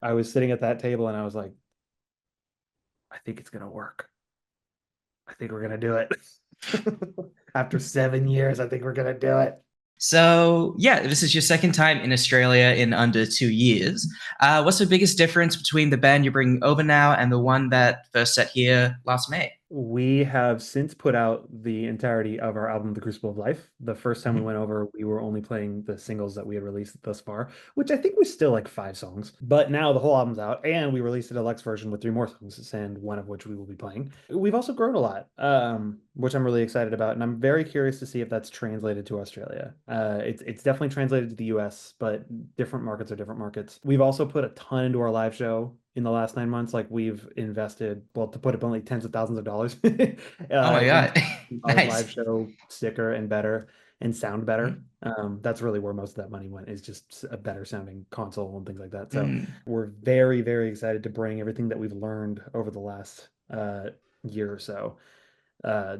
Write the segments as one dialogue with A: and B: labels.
A: I was sitting at that table and I was like, I think it's gonna work. I think we're gonna do it. After 7 years, I think we're gonna do it.
B: So, yeah, this is your second time in Australia in under 2 years. What's the biggest difference between the band you're bringing over now and the one that first set here last May?
A: We have since put out the entirety of our album, The Crucible of Life. The first time we
B: Mhm.
A: went over, we were only playing the singles that we had released thus far, which I think was still like 5 songs. But now the whole album's out, and we released a deluxe version with 3 more songs, and one of which we will be playing. We've also grown a lot, which I'm really excited about, and I'm very curious to see if that's translated to Australia. It's definitely translated to the US, but different markets are different markets. We've also put a ton into our live show in the last 9 months. Like we've invested, well, to put it bluntly, tens of thousands of dollars
B: Oh my
A: into
B: God.
A: our live
B: Nice.
A: show sicker and better and sound better.
B: Mhm.
A: That's really where most of that money went, is just a better sounding console and things like that. So
B: Mm.
A: we're very, very excited to bring everything that we've learned over the last year or so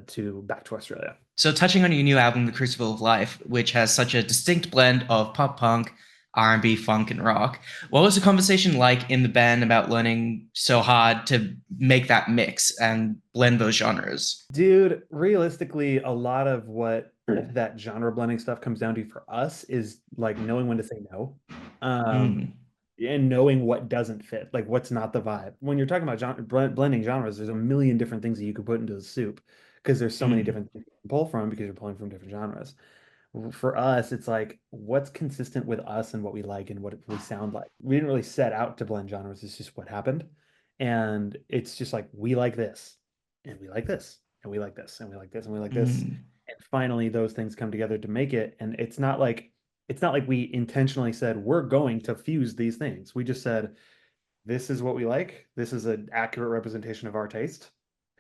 A: to back to Australia.
B: So, touching on your new album, The Crucible of Life, which has such a distinct blend of pop punk, R&B, funk, and rock, what was the conversation like in the band about learning so hard to make that mix and blend those genres?
A: Dude, realistically, a lot of what that genre blending stuff comes down to for us is like knowing when to say no. Um,
B: Mm.
A: and knowing what doesn't fit, like what's not the vibe. When you're talking about blending genres, there's a million different things that you could put into the soup because there's so many
B: Mm.
A: different things you can pull from because you're pulling from different genres. For us, it's like what's consistent with us and what we like and what we sound like. We didn't really set out to blend genres, it's just what happened. And it's just like we like this, and we like this, and we like this, and we like this, and we like this.
B: Mm.
A: And finally those things come together to make it. And it's not like we intentionally said we're going to fuse these things. We just said this is what we like. This is an accurate representation of our taste.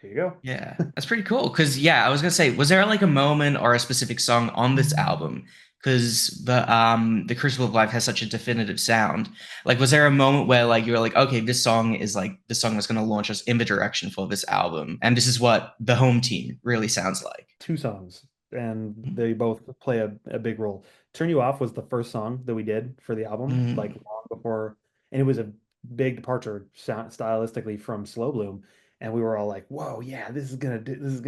A: Here you go.
B: Yeah, that's pretty cool. Because yeah, I was gonna say, was there like a moment or a specific song on this album? Because the Crucible of Life has such a definitive sound. Like, was there a moment where like you were like, okay, this song is like the song that's gonna launch us in the direction for this album, and this is what the home team really sounds like.
A: 2 songs, and they both play a big role. Turn You Off was the first song that we did for the album, like
B: Mm.
A: long before, and it was a big departure stylistically from Slow Bloom. And we were all like, "Whoa, yeah, this is gonna be it. This is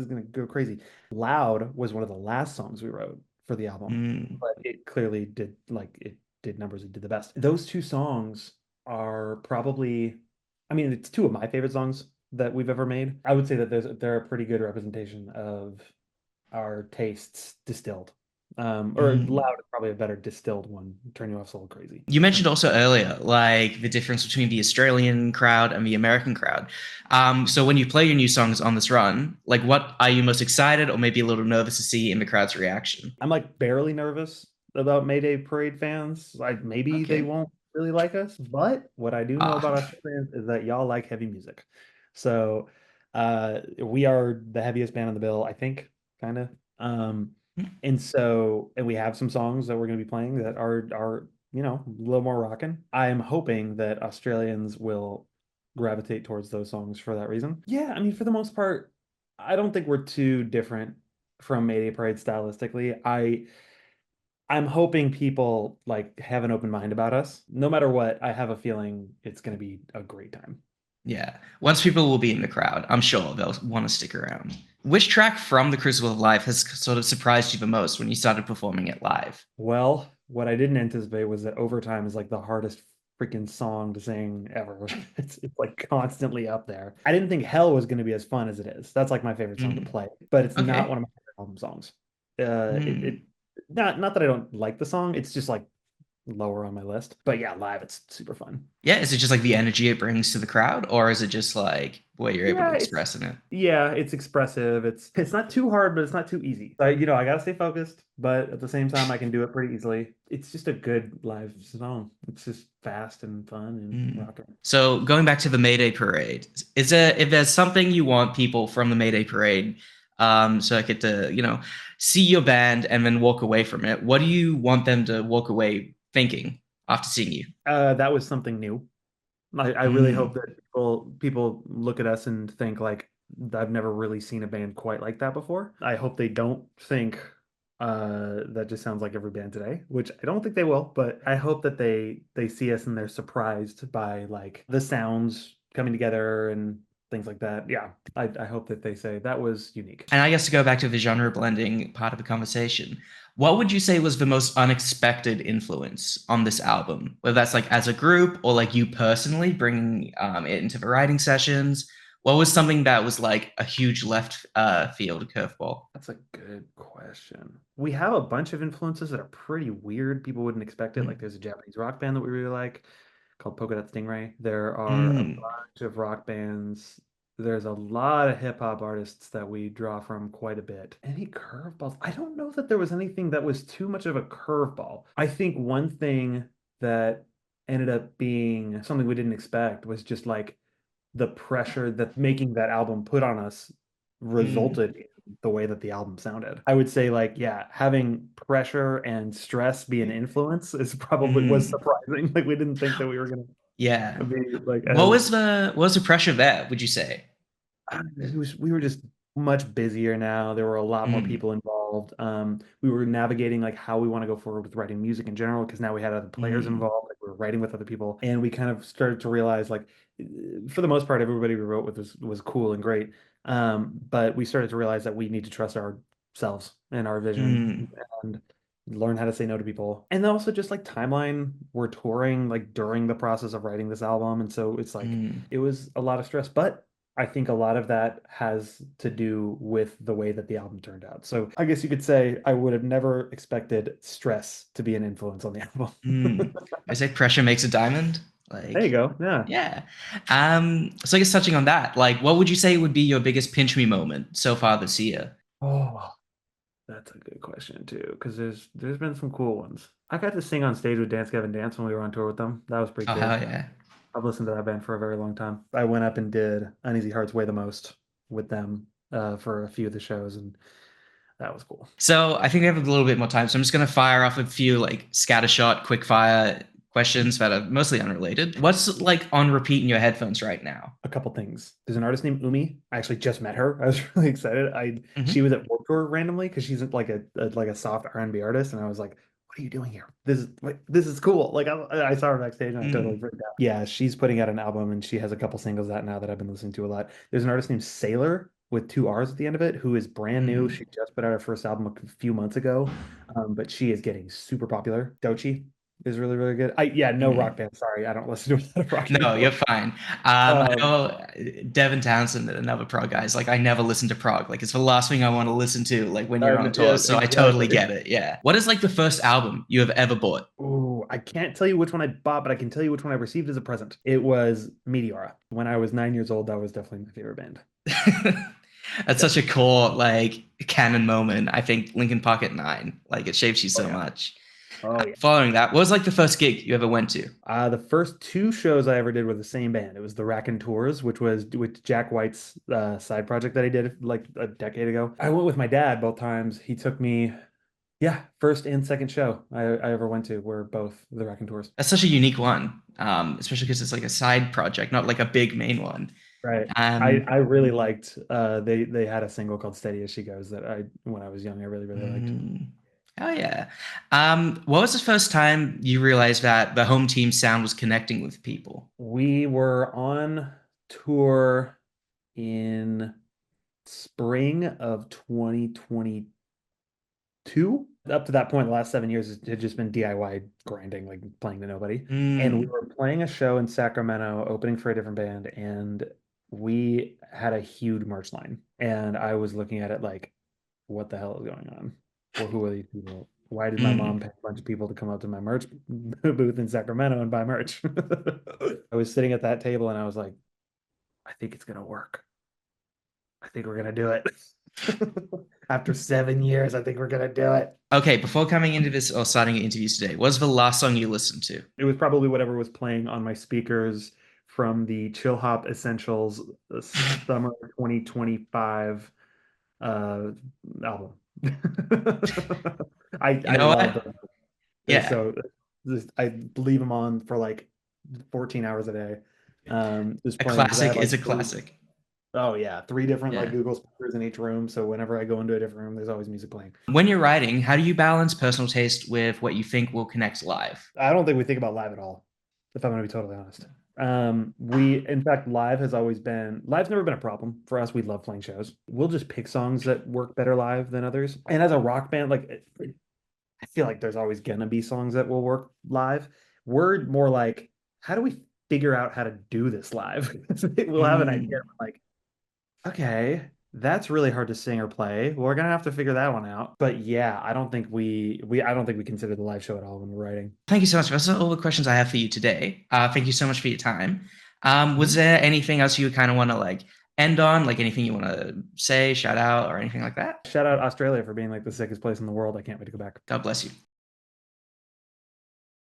A: gonna go crazy." Loud was one of the last songs we wrote for the album,
B: Mm.
A: but it clearly did, like it did numbers. It did the best. Those 2 songs are probably, I mean, it's 2 of my favorite songs that we've ever made. I would say that they're a pretty good representation of our tastes distilled. Or
B: Mm.
A: loud is probably a better distilled one. Turn You Off Soul Crazy.
B: You mentioned also earlier, like the difference between the Australian crowd and the American crowd. So when you play your new songs on this run, like what are you most excited or maybe a little nervous to see in the crowd's reaction?
A: I'm like barely nervous about Mayday Parade fans. Like maybe they
B: Okay.
A: won't really like us, but what I do know
B: Ah.
A: about Australians is that y'all like heavy music. So we are the heaviest band on the bill, I think, kind of. And we have some songs that we're going to be playing that are a little more rocking. I am hoping that Australians will gravitate towards those songs for that reason. Yeah, I mean, for the most part, I don't think we're too different from Mayday Parade stylistically. I'm hoping people like have an open mind about us. No matter what, I have a feeling it's going to be a great time.
B: Yeah. Once people will be in the crowd, I'm sure they'll want to stick around. Which track from The Crucible of Life has sort of surprised you the most when you started performing it live?
A: Well, what I didn't anticipate was that Overtime is like the hardest freaking song to sing ever. It's like constantly up there. I didn't think Hell was going to be as fun as it is. That's like my favorite song to
B: Mm.
A: play, but it's not one
B: Okay.
A: of my favorite album songs. It
B: Mm.
A: not that I don't like the song, it's just like lower on my list. But yeah, live it's super fun.
B: Yeah, is it just like the energy it brings to the crowd, or is it just like what you're able to
A: Yeah,
B: express in it?
A: it's expressive. It's not too hard, but it's not too easy. I gotta stay focused, but at the same time, I can do it pretty easily. It's just a good live song. It's just fast and fun and
B: Mm.
A: rocking.
B: So going back to the Mayday Parade, is there if there's something you want people from the Mayday Parade, so I get to see your band and then walk away from it, what do you want them to walk away thinking after seeing you?
A: That was something new. I really hope
B: Mm.
A: that people look at us and think like I've never really seen a band quite like that before. I hope they don't think That just sounds like every band today, which I don't think they will, but I hope that they see us and they're surprised by like the sounds coming together and things like that. Yeah, I hope that they say that was unique.
B: And I guess to go back to the genre blending part of the conversation, what would you say was the most unexpected influence on this album? Whether that's like as a group or like you personally bringing it into the writing sessions. What was something that was like a huge left field curveball?
A: That's a good question. We have a bunch of influences that are pretty weird. People wouldn't expect it. Like
B: Mm.
A: there's a Japanese rock band that we really like called Polka Dot Stingray. There are a
B: Mm.
A: bunch of rock bands. There's a lot of hip hop artists that we draw from quite a bit. Any curveballs? I don't know that there was anything that was too much of a curveball. I think one thing that ended up being something we didn't expect was just like the pressure that making that album put on us
B: Mm.
A: resulted in the way that the album sounded. I would say like yeah, having pressure and stress be an influence is probably was
B: Mm.
A: surprising. Like we didn't think that we were gonna
B: Yeah.
A: be like
B: What
A: as
B: was the pressure there, would you say?
A: we were just much busier now. There were a lot more
B: Mm.
A: people involved. We were navigating like how we want to go forward with writing music in general because now we had other players
B: Mm.
A: involved. Like we were writing with other people, and we kind of started to realize like, for the most part, everybody we wrote with was cool and great. But we started to realize that we need to trust ourselves and our vision
B: Mm.
A: and learn how to say no to people. And then also just like timeline, we're touring like during the process of writing this album, and so it's like
B: Mm.
A: it was a lot of stress, but I think a lot of that has to do with the way that the album turned out. So I guess you could say I would have never expected stress to be an influence on the album.
B: Mm. I say pressure makes a diamond.
A: There you
B: Like,
A: go. Yeah.
B: yeah. So I guess touching on that, like, what would you say would be your biggest pinch me moment so far this year?
A: Oh, that's a good question too, because there's been some cool ones. I got to sing on stage with Dance Gavin Dance when we were on tour with them. That was pretty
B: Oh hell
A: cool.
B: yeah.
A: I've listened to that band for a very long time. I went up and did Uneasy Hearts Way the Most with them for a few of the shows, and that was cool.
B: So I think we have a little bit more time, so I'm just gonna fire off a few like scattershot, quick fire questions that are mostly unrelated. What's like on repeat in your headphones right now?
A: A couple things. There's an artist named Umi. I actually just met her. I was really excited. She
B: Hmm.
A: was at Warped Tour randomly because she's like a soft R&B artist, and I was like, "What are you doing here? This is cool." Like I saw her backstage and I totally
B: Mm.
A: freaked out. Yeah, she's putting out an album and she has a couple singles out now that I've been listening to a lot. There's an artist named Sailor with two R's at the end of it who is brand new.
B: Mm.
A: She just put out her first album a few months ago, but she is getting super popular. Dochi is really really good. Yeah, no rock
B: Mm.
A: band. Sorry, I don't listen to a lot of rock
B: No, you're
A: anymore.
B: fine. I
A: Um,
B: know Devin Townsend, another prog guy, is like, I never listen to prog. Like, it's the last thing I want to listen to, like, when you're on
A: Yeah,
B: tour. So I totally
A: exactly.
B: get it. Yeah. What is like the first album you have ever bought?
A: Ooh, I can't tell you which one I bought, but I can tell you which one I received as a present. It was Meteora. When I was 9 years old, that was definitely my favorite band.
B: That's
A: Yeah.
B: such a core, like, canon moment. I think Linkin Park at 9. Like, it shapes you
A: Oh
B: so
A: yeah.
B: much.
A: Oh yeah.
B: Following that, what was like the first gig you ever went to?
A: The first two shows I ever did were the same band. It was the Rack and Tours, which was with Jack White's side project that he did like a decade ago. I went with my dad both times. He took me, yeah, first and second show I ever went to were both the Rack and Tours.
B: That's such a unique one, especially because it's like a side project, not like a big main one.
A: Right.
B: Um,
A: I really liked they had a single called Steady as She Goes that I when I was young I really really liked.
B: mm, oh yeah. What was the first time you realized that the home team sound was connecting with people?
A: We were on tour in spring of 2022. Up to that point, the last 7 years it had just been DIY grinding, like playing to nobody. And we
B: Mm,
A: were playing a show in Sacramento, opening for a different band, and we had a huge merch line. And I was looking at it like, what the hell is going on? Well, who are these people? Why did my mom
B: mm,
A: pay a bunch of people to come up to my merch booth in Sacramento and buy merch? I was sitting at that table and I was like, I think it's gonna work. I think we're gonna do it. After 7 years, I think we're gonna do it.
B: okay, before coming into this or starting your interviews today, what was the last song you listened to?
A: It was probably whatever was playing on my speakers from the Chill Hop Essentials Summer 2025 uh, album.
B: You
A: I
B: know
A: love
B: what?
A: them. They're
B: Yeah,
A: so I leave them on for like 14 hours a day. Just
B: a
A: playing because I have
B: classic is
A: like
B: a
A: three.
B: classic.
A: Oh yeah, three different like
B: Yeah.
A: Google speakers in each room. So whenever I go into a different room, there's always music playing.
B: When you're writing, how do you balance personal taste with what you think will connect live?
A: I don't think we think about live at all, if I'm going to be totally honest. In fact, live's never been a problem for us. We love playing shows. We'll just pick songs that work better live than others. And as a rock band, I feel like there's always gonna be songs that will work live. We're more like, how do we figure out how to do this live? We'll have an idea,
B: Mm.
A: like, okay, that's really hard to sing or play. Well, we're gonna have to figure that one out. But yeah, I don't think we consider the live show at all when we're writing.
B: Thank you so much. That's all the questions I have for you today. Thank you so much for your time. Was
A: Mhm.
B: there anything else you kind of want to like end on, like anything you want to say, shout out, or anything like that?
A: Shout out Australia for being like the sickest place in the world. I can't wait to go back.
B: God bless you.